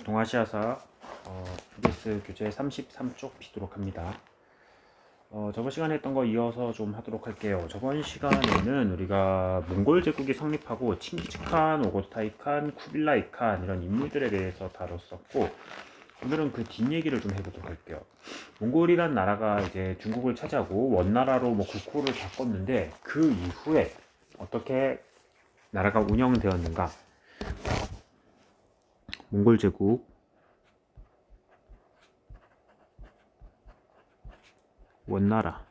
동아시아사 VS 교재 33쪽 비도록 합니다. 저번 시간에 했던 거 이어서 좀 하도록 할게요. 저번 시간에는 우리가 몽골 제국이 성립하고 칭기즈칸, 오고타이 칸, 쿠빌라이 칸 이런 인물들에 대해서 다뤘었고, 오늘은 그 뒷얘기를 좀 해보도록 할게요. 몽골이란 나라가 이제 중국을 차지하고 원나라로 국호를 바꿨는데, 그 이후에 어떻게 나라가 운영되었는가. 몽골 제국, 원나라,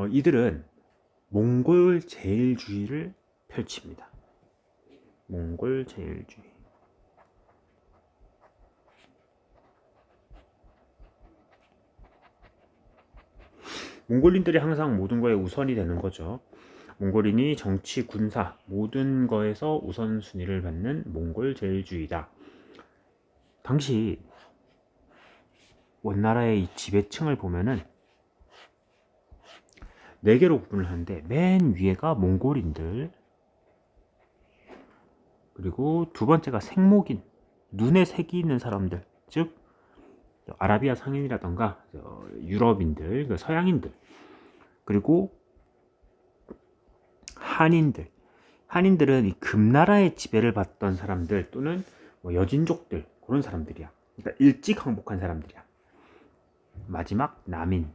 이들은 몽골 제일주의를 펼칩니다. 몽골 제일주의. 몽골인들이 항상 모든 거에 우선이 되는 거죠. 몽골인이 정치, 군사 모든 거에서 우선순위를 받는 몽골 제일주의다. 당시 원나라의 이 지배층을 보면은 4개로 구분을 하는데, 맨 위에가 몽골인들, 그리고 두 번째가 생목인, 눈에 색이 있는 사람들, 즉 아라비아 상인이라던가 유럽인들, 서양인들, 그리고 한인들. 한인들은 이 금나라의 지배를 받던 사람들 또는 여진족들, 그런 사람들이야. 그러니까 일찍 항복한 사람들이야. 마지막 남인.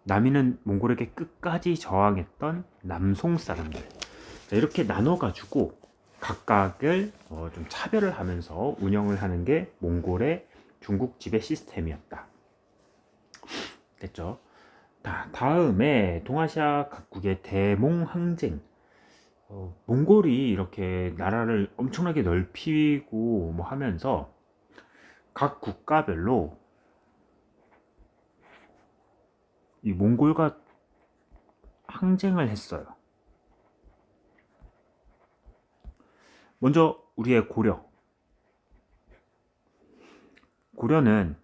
남인은 몽골에게 끝까지 저항했던 남송 사람들. 이렇게 나눠가지고 각각을 좀 차별을 하면서 운영을 하는 게 몽골의 중국 지배 시스템이었다. 됐죠? 다음에 동아시아 각국의 대몽항쟁. 몽골이 이렇게 나라를 엄청나게 넓히고 하면서 각 국가별로 이 몽골과 항쟁을 했어요. 먼저 우리의 고려. 고려는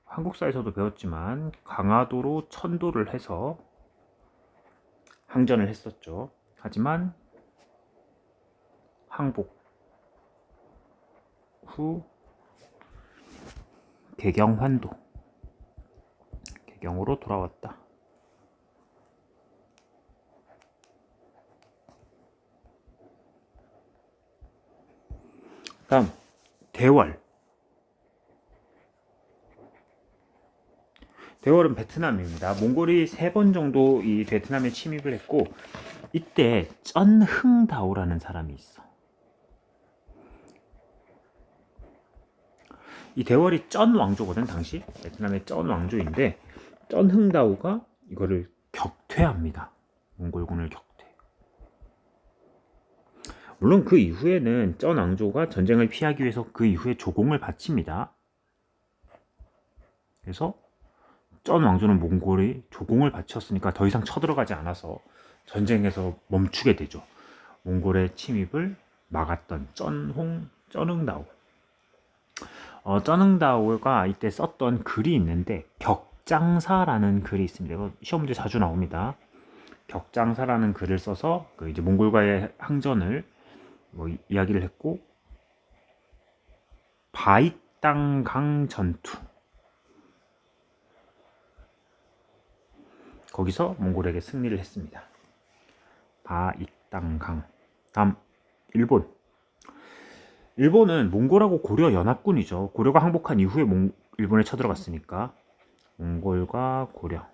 한국사에서도 배웠지만 강화도로 천도를 해서 항전을 했었죠. 하지만 항복 후 개경환도, 개경으로 돌아왔다. 다음 대월. 대월은 베트남입니다. 몽골이 3번 정도 이 베트남에 침입을 했고, 이때 쩐흥다오라는 사람이 있어. 이 대월이 쩐 왕조거든. 당시 베트남의 쩐 왕조인데, 쩐흥다오가 이거를 격퇴합니다. 몽골군을 격퇴. 물론 그 이후에는 쩐 왕조가 전쟁을 피하기 위해서 그 이후에 조공을 바칩니다. 그래서 쩐 왕조는 몽골이 조공을 바쳤으니까 더 이상 쳐들어가지 않아서 전쟁에서 멈추게 되죠. 몽골의 침입을 막았던 쩐흥다오. 쩐흥다오가 이때 썼던 글이 있는데, 격장사라는 글이 있습니다. 이거 시험 문제 자주 나옵니다. 격장사라는 글을 써서 이제 몽골과의 항전을 이야기를 했고, 바익당강 전투, 거기서 몽골에게 승리를 했습니다. 바익당강. 다음 일본. 일본은 몽골하고 고려 연합군이죠. 고려가 항복한 이후에 일본에 쳐들어갔으니까 몽골과 고려.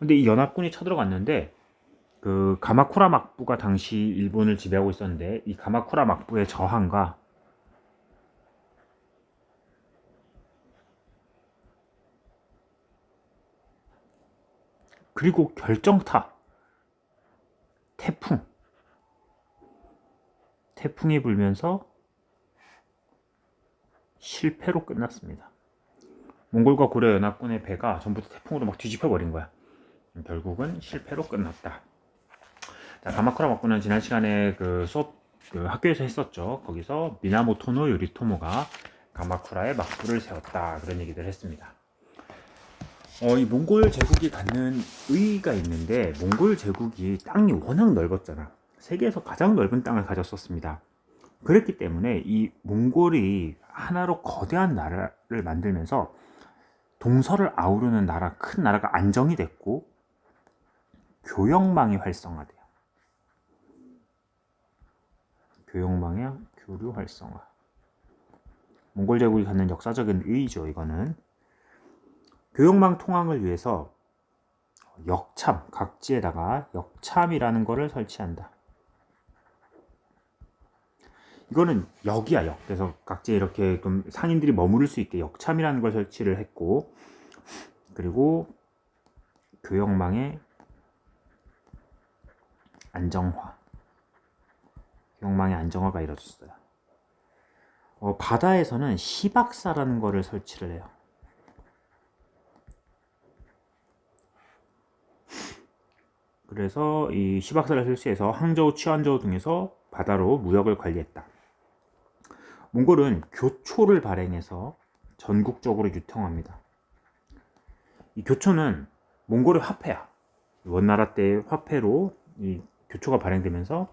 근데 이 연합군이 쳐들어갔는데, 그 가마쿠라 막부가 당시 일본을 지배하고 있었는데, 이 가마쿠라 막부의 저항과 그리고 결정타 태풍이 불면서 실패로 끝났습니다. 몽골과 고려 연합군의 배가 전부 태풍으로 뒤집혀 버린 거야. 결국은 실패로 끝났다. 자, 가마쿠라 막부는 지난 시간에 수업 학교에서 했었죠. 거기서 미나모토노 요리토모가 가마쿠라의 막부를 세웠다, 그런 얘기들 했습니다. 이 몽골 제국이 갖는 의의가 있는데, 몽골 제국이 땅이 워낙 넓었잖아. 세계에서 가장 넓은 땅을 가졌었습니다. 그랬기 때문에 이 몽골이 하나로 거대한 나라를 만들면서 동서를 아우르는 나라, 큰 나라가 안정이 됐고 교역망이 활성화돼요. 교역망의 교류 활성화. 몽골 제국이 갖는 역사적인 의의죠. 이거는 교역망 통항을 위해서 역참, 각지에다가 역참이라는 거를 설치한다. 이거는 역이야, 역. 그래서 각지에 이렇게 좀 상인들이 머무를 수 있게 역참이라는 걸 설치를 했고, 그리고 교역망의 안정화. 교역망의 안정화가 이루어졌어요. 바다에서는 시박사라는 거를 설치를 해요. 그래서 이 시박사를 설치해서 항저우, 치안저우 등에서 바다로 무역을 관리했다. 몽골은 교초를 발행해서 전국적으로 유통합니다. 이 교초는 몽골의 화폐야. 원나라 때의 화폐로 이 교초가 발행되면서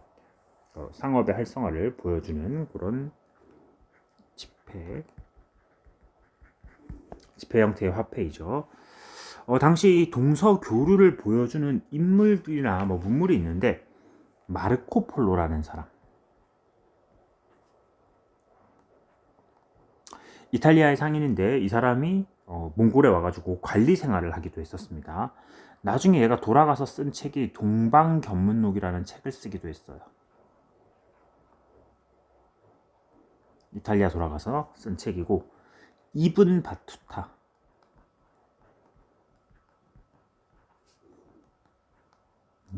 상업의 활성화를 보여주는 그런 지폐 형태의 화폐이죠. 당시 동서 교류를 보여주는 인물들이나 문물이 있는데 마르코 폴로라는 사람, 이탈리아의 상인인데 이 사람이 몽골에 와가지고 관리 생활을 하기도 했었습니다. 나중에 얘가 돌아가서 쓴 책이 동방견문록이라는 책을 쓰기도 했어요. 이탈리아 돌아가서 쓴 책이고, 이븐 바투타,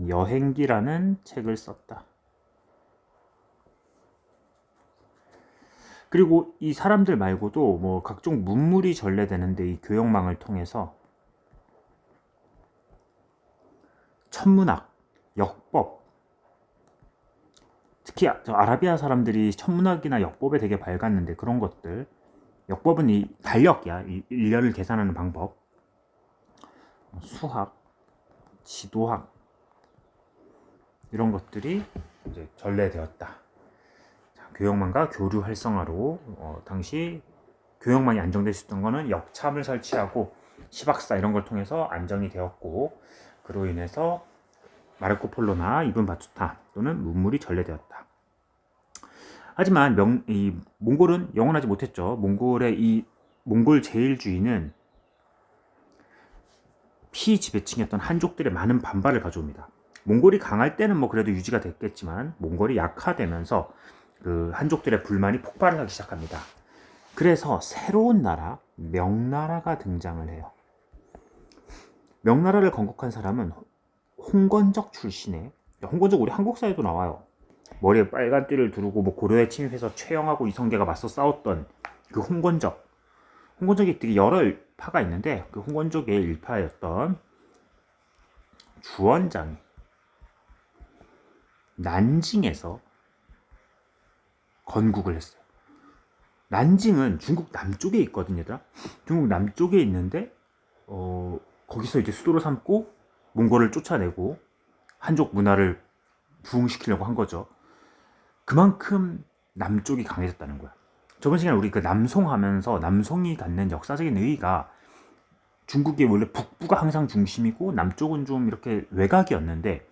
여행기라는 책을 썼다. 그리고 이 사람들 말고도 각종 문물이 전래되는데 이 교역망을 통해서 천문학, 역법, 특히 아라비아 사람들이 천문학이나 역법에 되게 밝았는데 그런 것들, 역법은 이 달력이야, 이 일년을 계산하는 방법, 수학, 지도학 이런 것들이 이제 전래되었다. 교역망과 교류 활성화로 당시 교역망이 안정될 수 있던 거는 역참을 설치하고 시박사 이런 걸 통해서 안정이 되었고, 그로 인해서 마르코 폴로나 이븐 바투타 또는 문물이 전래되었다. 하지만 이 몽골은 영원하지 못했죠. 몽골의 이 몽골 제일주의는 피지배층이었던 한족들의 많은 반발을 가져옵니다. 몽골이 강할 때는 그래도 유지가 됐겠지만 몽골이 약화되면서 그 한족들의 불만이 폭발을 하기 시작합니다. 그래서 새로운 나라, 명나라가 등장을 해요. 명나라를 건국한 사람은 홍건적 출신의, 홍건적 우리 한국사에도 나와요. 머리에 빨간 띠를 두르고 고려에 침입해서 최영하고 이성계가 맞서 싸웠던 그 홍건적이 되게 여러 일파가 있는데 그 홍건적의 일파였던 주원장이 난징에서 건국을 했어요. 난징은 중국 남쪽에 있거든요, 얘들아. 중국 남쪽에 있는데 거기서 이제 수도로 삼고 몽골을 쫓아내고 한족 문화를 부흥시키려고 한 거죠. 그만큼 남쪽이 강해졌다는 거야. 저번 시간에 우리 그 남송 하면서 남송이 갖는 역사적인 의의가 중국이 원래 북부가 항상 중심이고 남쪽은 좀 이렇게 외곽이었는데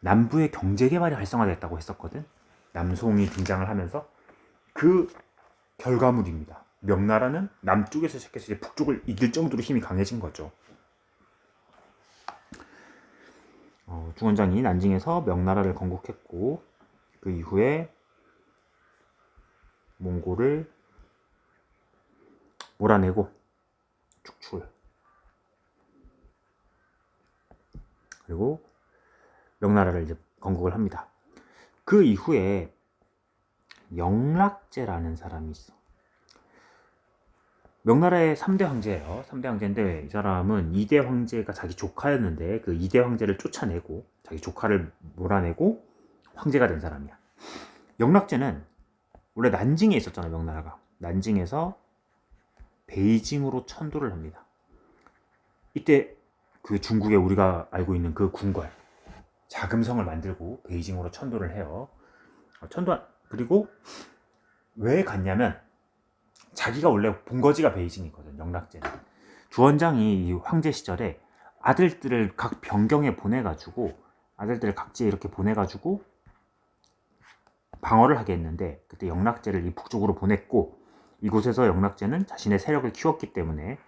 남부의 경제 개발이 활성화됐다고 했었거든. 남송이 등장을 하면서 그 결과물입니다. 명나라는 남쪽에서 시작해서 이제 북쪽을 이길 정도로 힘이 강해진 거죠. 주원장이 난징에서 명나라를 건국했고 그 이후에 몽골을 몰아내고 축출, 그리고 명나라를 이제 건국을 합니다. 그 이후에 영락제라는 사람이 있어. 명나라의 3대 황제예요. 3대 황제인데 이 사람은 2대 황제가 자기 조카였는데 그 2대 황제를 쫓아내고 자기 조카를 몰아내고 황제가 된 사람이야. 영락제는 원래 난징에 있었잖아요. 명나라가 난징에서 베이징으로 천도를 합니다. 이때 그 중국에 우리가 알고 있는 그 궁궐, 자금성을 만들고 베이징으로 천도를 해요. 그리고 왜 갔냐면 자기가 원래 본거지가 베이징이거든. 영락제는 주원장이 이 황제 시절에 아들들을 각 변경에 보내가지고 아들들을 각지에 이렇게 보내가지고 방어를 하게 했는데, 그때 영락제를 이 북쪽으로 보냈고, 이곳에서 영락제는 자신의 세력을 키웠기 때문에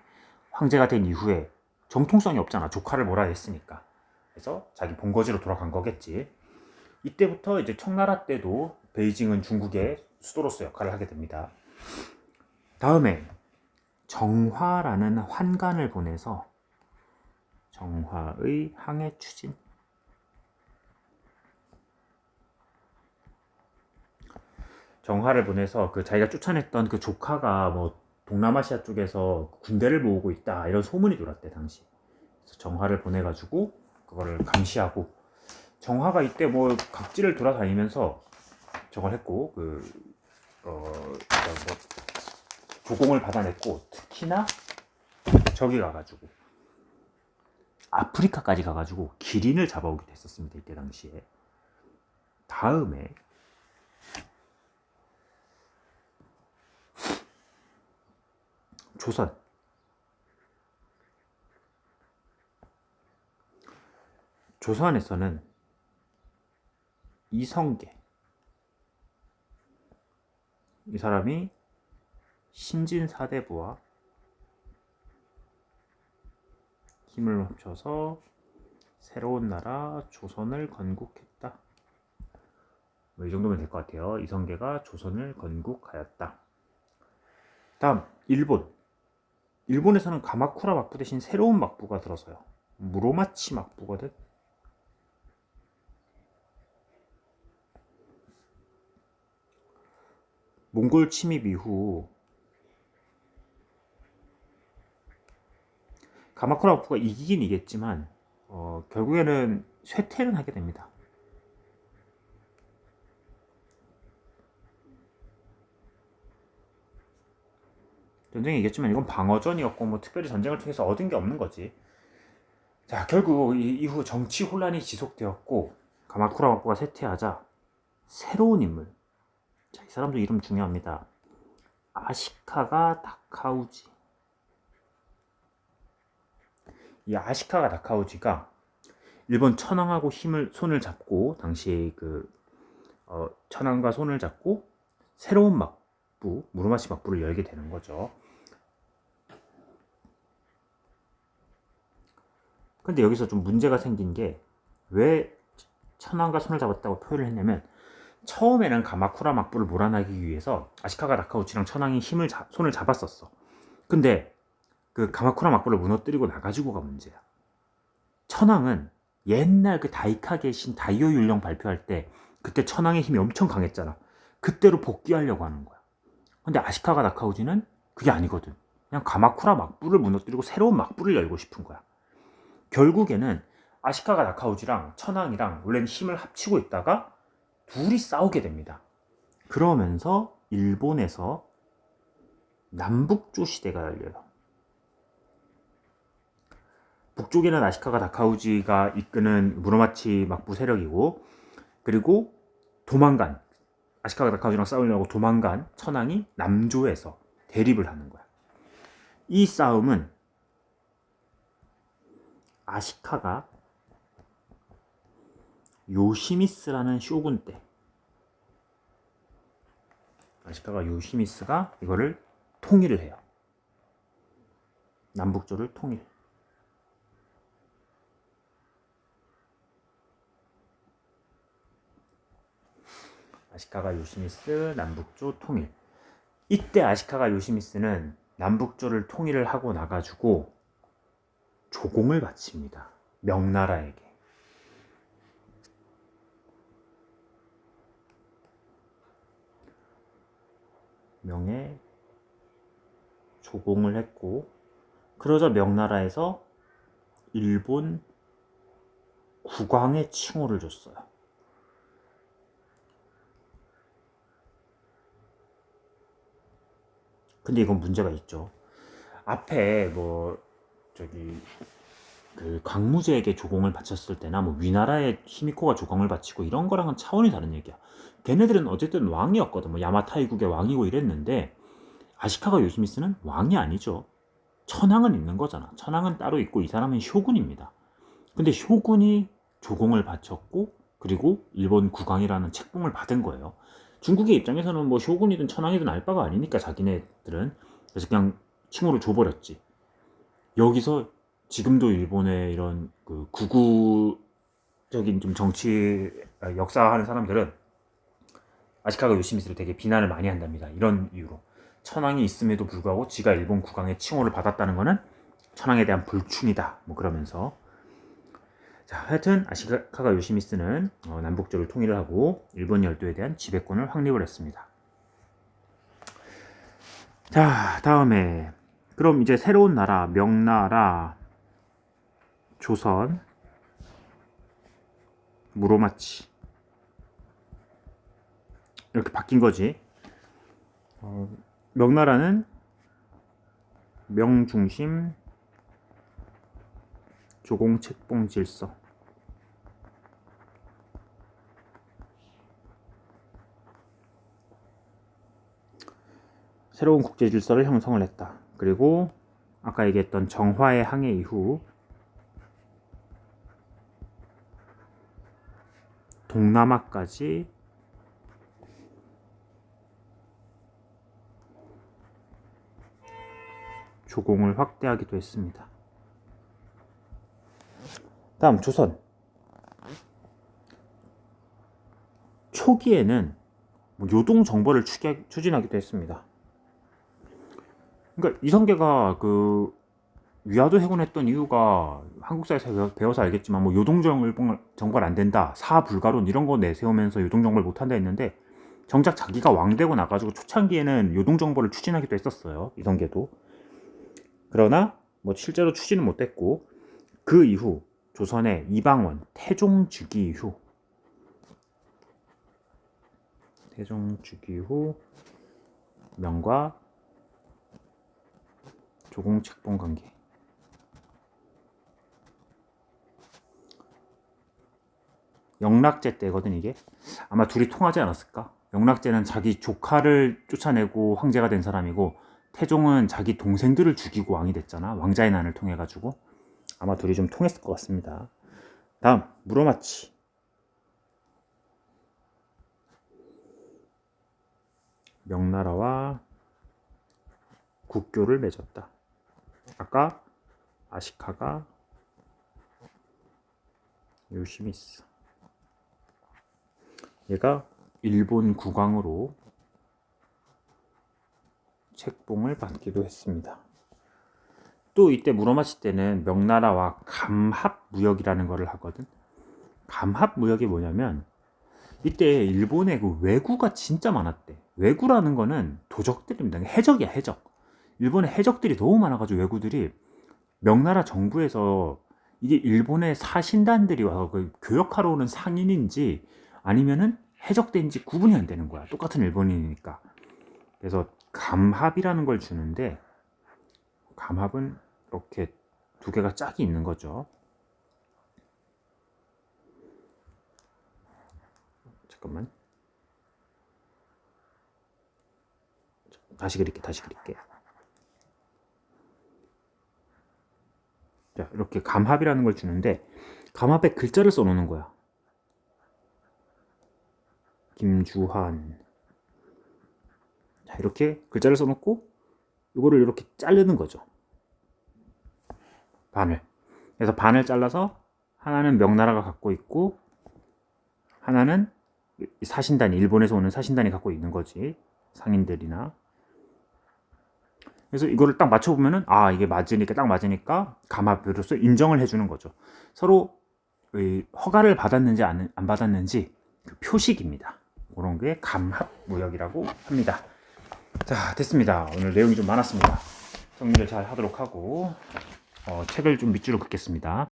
황제가 된 이후에 정통성이 없잖아. 조카를 몰아 했으니까. 그래서 자기 본거지로 돌아간 거겠지. 이때부터 이제 청나라 때도 베이징은 중국의 수도로서 역할을 하게 됩니다. 다음에 정화라는 환관을 보내서 정화의 항해 추진. 정화를 보내서 그 자기가 쫓아냈던 그 조카가 뭐 동남아시아 쪽에서 군대를 모으고 있다 이런 소문이 돌았대 당시. 그래서 정화를 보내가지고 그거를 감시하고, 정화가 이때 뭐 각지를 돌아다니면서 저걸 했고 뭐 조공을 받아냈고, 특히나 저기 가가지고 아프리카까지 가가지고 기린을 잡아오기도 했었습니다 이때 당시에. 다음에 조선. 조선에서는 이성계, 이 사람이 신진사대부와 힘을 합쳐서 새로운 나라 조선을 건국했다. 뭐 이 정도면 될 것 같아요. 이성계가 조선을 건국하였다. 다음 일본. 일본에서는 가마쿠라 막부 대신 새로운 막부가 들어서요. 무로마치 막부거든. 몽골 침입 이후 가마쿠라 막부가 이기긴 이겼지만 결국에는 쇠퇴는 하게 됩니다. 전쟁이 이겼지만 이건 방어전이었고 뭐 특별히 전쟁을 통해서 얻은 게 없는 거지. 자, 결국 이후 정치 혼란이 지속되었고 가마쿠라 막부가 쇠퇴하자 새로운 인물. 자, 이 사람도 이름 중요합니다. 아시카가 다카우지. 이 아시카가 다카우지가 일본 천황하고 손을 잡고, 당시 천황과 손을 잡고 새로운 막부, 무로마치 막부를 열게 되는 거죠. 근데 여기서 좀 문제가 생긴 게, 왜 천황과 손을 잡았다고 표현을 했냐면, 처음에는 가마쿠라 막부를 몰아내기 위해서 아시카가 다카우치랑 천황이 손을 잡았었어. 근데 그 가마쿠라 막부를 무너뜨리고 나가지고가 문제야. 천황은 옛날 그 다이카게 신 다이오 율령 발표할 때 그때 천황의 힘이 엄청 강했잖아. 그때로 복귀하려고 하는 거야. 근데 아시카가 다카우지는 그게 아니거든. 그냥 가마쿠라 막부를 무너뜨리고 새로운 막부를 열고 싶은 거야. 결국에는 아시카가 다카우지랑 천황이랑 원래는 힘을 합치고 있다가 둘이 싸우게 됩니다. 그러면서 일본에서 남북조 시대가 열려요. 북쪽에는 아시카가 다카우지가 이끄는 무로마치 막부 세력이고, 그리고 도망간, 아시카가 다카우지랑 싸우려고 도망간 천황이 남조에서 대립을 하는 거야. 이 싸움은 아시카가 요시미스라는 쇼군 때, 아시카가 요시미스가 이거를 통일을 해요. 남북조를 통일. 아시카가 요시미스 남북조 통일. 이때 아시카가 요시미스는 남북조를 통일을 하고 나가지고 조공을 바칩니다. 명나라에게. 명에 조공을 했고, 그러자 명나라에서 일본 국왕의 칭호를 줬어요. 근데 이건 문제가 있죠. 앞에 뭐 저기 그 광무제에게 조공을 바쳤을 때나 뭐 위나라에 히미코가 조공을 바치고 이런 거랑은 차원이 다른 얘기야. 걔네들은 어쨌든 왕이었거든. 뭐 야마타이국의 왕이고 이랬는데 아시카가 요시미스는 왕이 아니죠. 천황은 있는 거잖아. 천황은 따로 있고 이 사람은 쇼군입니다. 근데 쇼군이 조공을 바쳤고 그리고 일본 국왕이라는 책봉을 받은 거예요. 중국의 입장에서는 뭐 쇼군이든 천황이든 알 바가 아니니까 자기네들은 그래서 그냥 칭호를 줘버렸지. 여기서 지금도 일본의 이런 그 구구적인 좀 정치 역사하는 사람들은 아시카가 요시미스를 되게 비난을 많이 한답니다. 이런 이유로 천황이 있음에도 불구하고 지가 일본 국왕의 칭호를 받았다는 거는 천황에 대한 불충이다. 뭐 그러면서 자, 하여튼 아시카가 요시미스는 남북조를 통일을 하고 일본 열도에 대한 지배권을 확립을 했습니다. 자, 다음에 그럼 이제 새로운 나라 명나라, 조선, 무로마치 이렇게 바뀐 거지. 명나라는 명중심, 조공책봉 질서. 새로운 국제 질서를 형성을 했다. 그리고 아까 얘기했던 정화의 항해 이후 동남아까지 조공을 확대하기도 했습니다. 다음 조선. 초기에는 요동 정벌을 추진하기도 했습니다. 그러니까 이성계가 그 위화도 해군했던 이유가 한국사에서 배워서 알겠지만 뭐 요동 정벌 안 된다, 사불가론 이런 거 내세우면서 요동 정벌 못 한다 했는데 정작 자기가 왕되고 나가지고 초창기에는 요동 정벌을 추진하기도 했었어요. 이성계도. 그러나 뭐 실제로 추진은 못했고 그 이후 조선의 이방원 태종 즉위 후 명과 조공책봉 관계. 영락제 때거든 이게. 아마 둘이 통하지 않았을까? 영락제는 자기 조카를 쫓아내고 황제가 된 사람이고 태종은 자기 동생들을 죽이고 왕이 됐잖아. 왕자의 난을 통해 가지고 아마 둘이 좀 통했을 것 같습니다. 다음 무로마치. 명나라와 국교를 맺었다. 아까 아시카가 요시미스. 얘가 일본 국왕으로 책봉을 받기도 했습니다. 또 이때 무로마치 때는 명나라와 감합무역이라는 것을 하거든. 감합무역이 뭐냐면 이때 일본에 그 왜구가 진짜 많았대. 왜구라는 거는 도적들입니다. 해적이야, 해적. 일본에 해적들이 너무 많아가지고 왜구들이 명나라 정부에서 이게 일본의 사신단들이 와서 그 교역하러 오는 상인인지 아니면은 해적대인지 구분이 안 되는 거야. 똑같은 일본인이니까. 그래서 감합이라는 걸 주는데 감합은 이렇게 두 개가 짝이 있는 거죠. 잠깐만. 다시 그릴게. 자, 이렇게 감합이라는 걸 주는데 감합에 글자를 써놓는 거야. 김주한. 자, 이렇게 글자를 써놓고 이거를 이렇게 자르는 거죠. 반을. 그래서 반을 잘라서 하나는 명나라가 갖고 있고 하나는 사신단이, 일본에서 오는 사신단이 갖고 있는 거지. 상인들이나. 그래서 이거를 딱 맞춰보면은 이게 딱 맞으니까 감합으로서 인정을 해주는 거죠. 서로 허가를 받았는지 안 받았는지 그 표식입니다. 그런 게 감합무역이라고 합니다. 자, 됐습니다. 오늘 내용이 좀 많았습니다. 정리를 잘 하도록 하고 책을 좀 밑줄을 긋겠습니다.